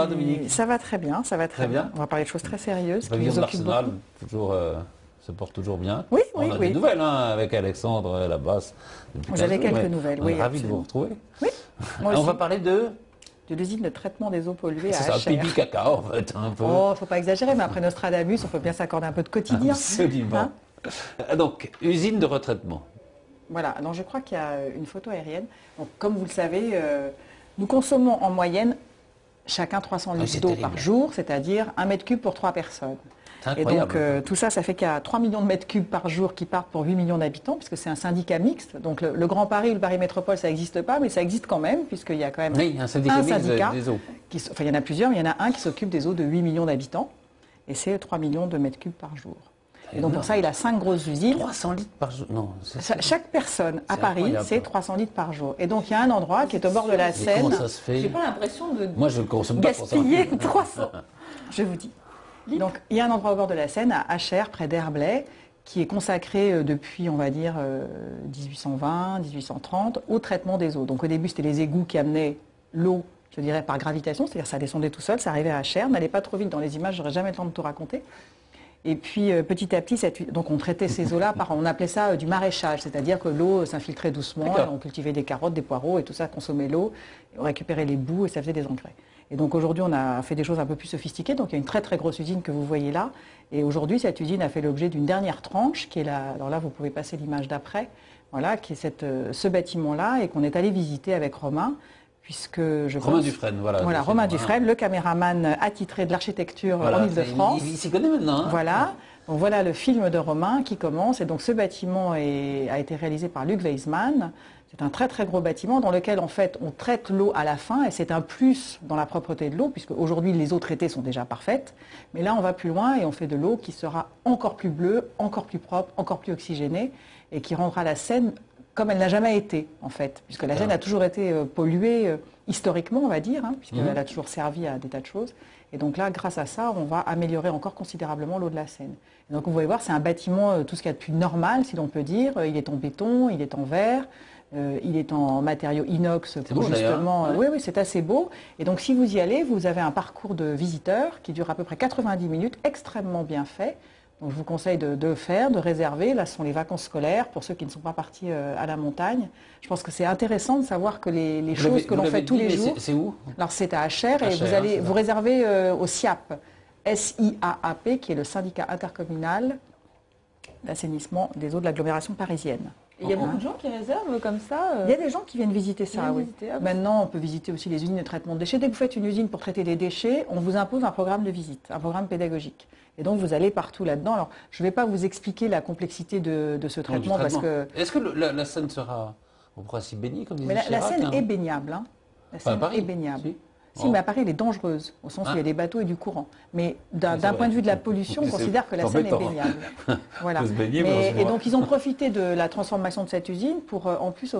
va, Dominique? Ça va très bien, ça va très bien. On va parler de choses très sérieuses qui nous occupent beaucoup. Toujours, se porte toujours bien. Oui, On a des nouvelles avec Alexandre Labasse. Vous avez quelques nouvelles, oui. On est ravis de vous retrouver. Oui, moi on aussi. va parler de l'usine de traitement des eaux polluées à Achères. C'est ça, pipi caca en fait, un peu. Oh, faut pas exagérer, mais après Nostradamus, on peut bien s'accorder un peu de quotidien. Absolument. Donc, usine de retraitement. Voilà, donc je crois qu'il y a une photo aérienne. Donc, comme vous le savez, nous consommons en moyenne chacun 300 litres d'eau par jour, c'est-à-dire 1 mètre cube pour 3 personnes. Et donc tout ça, ça fait qu'il y a 3 millions de mètres cubes par jour qui partent pour 8 millions d'habitants, puisque c'est un syndicat mixte. Donc le Grand Paris, le Paris Métropole, ça n'existe pas, mais ça existe quand même, puisqu'il y a quand même un syndicat des eaux. Enfin, il y en a plusieurs, mais il y en a un qui s'occupe des eaux de 8 millions d'habitants, et c'est 3 millions de mètres cubes par jour. Et donc pour ça, il a 5 grosses usines. 300 litres par jour. Non, chaque personne à Paris, c'est 300 litres par jour. Et donc il y a un endroit qui est au bord de la Seine. Comment ça se fait? J'ai pas l'impression de Moi, je ne consomme pas gaspiller 300. Je vous dis. Donc il y a un endroit au bord de la Seine, à Achères, près d'Herblay, qui est consacré depuis, on va dire, 1820, 1830, au traitement des eaux. Donc au début, c'était les égouts qui amenaient l'eau, je dirais, par gravitation, c'est-à-dire ça descendait tout seul, ça arrivait à Achères. N'allez pas trop vite dans les images, j'aurais jamais le temps de tout raconter. Et puis petit à petit, donc on traitait ces eaux-là, on appelait ça du maraîchage, c'est-à-dire que l'eau s'infiltrait doucement, et on cultivait des carottes, des poireaux et tout ça, consommait l'eau, on récupérait les boues et ça faisait des engrais. Et donc aujourd'hui, on a fait des choses un peu plus sophistiquées, donc il y a une très très grosse usine que vous voyez là, et aujourd'hui cette usine a fait l'objet d'une dernière tranche, qui est là, alors là vous pouvez passer l'image d'après, voilà, qui est ce bâtiment-là, et qu'on est allé visiter avec Romain, puisque je Romain Dufresne, voilà. Voilà, Romain Dufresne, le caméraman attitré de l'architecture en Ile-de-France. Il s'y connaît maintenant. Hein. Voilà. Donc voilà le film de Romain qui commence. Et donc ce bâtiment a été réalisé par Luc Weismann. C'est un très très gros bâtiment dans lequel en fait on traite l'eau à la fin et c'est un plus dans la propreté de l'eau puisque aujourd'hui les eaux traitées sont déjà parfaites. Mais là on va plus loin et on fait de l'eau qui sera encore plus bleue, encore plus propre, encore plus oxygénée et qui rendra la Seine comme elle n'a jamais été, en fait, puisque la Seine a toujours été polluée historiquement, on va dire, hein, puisqu'elle a toujours servi à des tas de choses. Et donc là, grâce à ça, on va améliorer encore considérablement l'eau de la Seine. Et donc vous pouvez voir, c'est un bâtiment, tout ce qu'il y a de plus normal, si l'on peut dire. Il est en béton, il est en verre, il est en matériaux inox pour justement... Oui, oui, c'est assez beau. Et donc si vous y allez, vous avez un parcours de visiteurs qui dure à peu près 90 minutes, extrêmement bien fait. Donc je vous conseille de le faire, de réserver. Là, ce sont les vacances scolaires pour ceux qui ne sont pas partis à la montagne. Je pense que c'est intéressant de savoir que les choses que l'on fait tous les jours... C'est où? Alors c'est à Achères et vous allez vous réserver au SIAP, SIAAP, qui est le syndicat intercommunal d'assainissement des eaux de l'agglomération parisienne. Et il y a beaucoup de gens qui réservent comme ça Il y a des gens qui viennent visiter ça, oui. Maintenant, on peut visiter aussi les usines de traitement de déchets. Dès que vous faites une usine pour traiter des déchets, on vous impose un programme de visite, un programme pédagogique. Et donc, vous allez partout là-dedans. Alors, je ne vais pas vous expliquer la complexité de ce traitement parce que... Est-ce que la Seine sera, on pourra s'y baigner comme disait Chirac? La Seine est baignable. Hein. La Seine est baignable. Si, mais à Paris, elle est dangereuse, au sens où il y a des bateaux et du courant. Mais d'un point de vue de la pollution, on considère que la Seine est baignable. Voilà. Et donc, ils ont profité de la transformation de cette usine pour, en plus,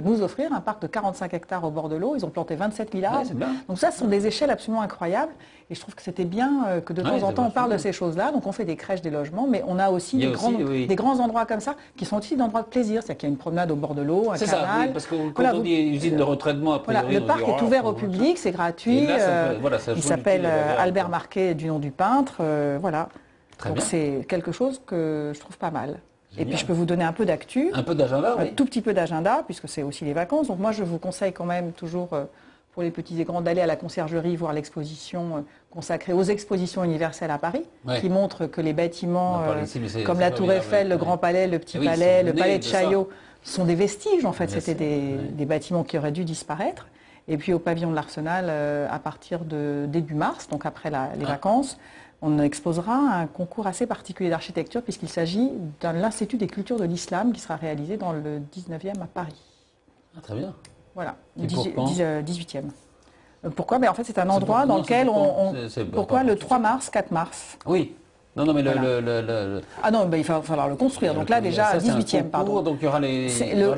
nous offrir un parc de 45 hectares au bord de l'eau. Ils ont planté 27 000 arbres. Donc ça, ce sont des échelles absolument incroyables. Et je trouve que c'était bien que de temps en temps, on parle de ces choses-là. Donc, on fait des crèches, des logements, mais on a aussi des grands endroits comme ça, qui sont aussi des endroits de plaisir. C'est-à-dire qu'il y a une promenade au bord de l'eau, un canal. C'est ça, oui, parce que quand on dit usine de retraitement, a priori, le parc est ouvert au public, c'est gratuit. Il s'appelle Albert Marquet du nom du peintre. Voilà. Donc c'est quelque chose que je trouve pas mal. Génial. Et puis je peux vous donner un peu d'actu. Un peu d'agenda, oui. Un tout petit peu d'agenda, puisque c'est aussi les vacances. Donc moi je vous conseille quand même toujours, pour les petits et grands, d'aller à la conciergerie voir l'exposition consacrée aux expositions universelles à Paris, qui montre que les bâtiments comme la Tour Eiffel, le Grand Palais, le Petit Palais, le Palais de Chaillot sont des vestiges en fait. C'était des bâtiments qui auraient dû disparaître. Et puis au pavillon de l'Arsenal, à partir de début mars, donc après les vacances, on exposera un concours assez particulier d'architecture puisqu'il s'agit de l'Institut des cultures de l'islam qui sera réalisé dans le 19e à Paris. Ah, très bien. Voilà, 18e. Pourquoi? En fait, c'est un endroit dans lequel Pourquoi le 3 mars, 4 mars? Oui. Non, mais Ah non, il va falloir le construire. Donc là, déjà, 18e, pardon. Donc il y aura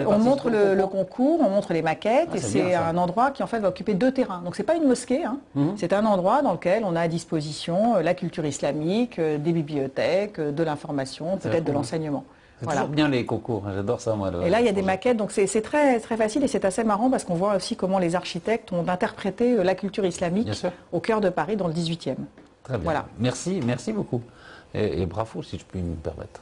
on montre le concours, on montre les maquettes, et c'est un endroit qui, en fait, va occuper 2 terrains. Donc c'est pas une mosquée, hein. C'est un endroit dans lequel on a à disposition la culture islamique, des bibliothèques, de l'information, peut-être de l'enseignement. C'est Voilà. toujours bien les concours, hein, j'adore ça moi. Et là, il y a des maquettes, donc c'est très, très facile et c'est assez marrant parce qu'on voit aussi comment les architectes ont interprété la culture islamique Bien sûr. au cœur de Paris dans le 18e. Très bien. Voilà. Merci beaucoup. Et bravo si je puis me permettre.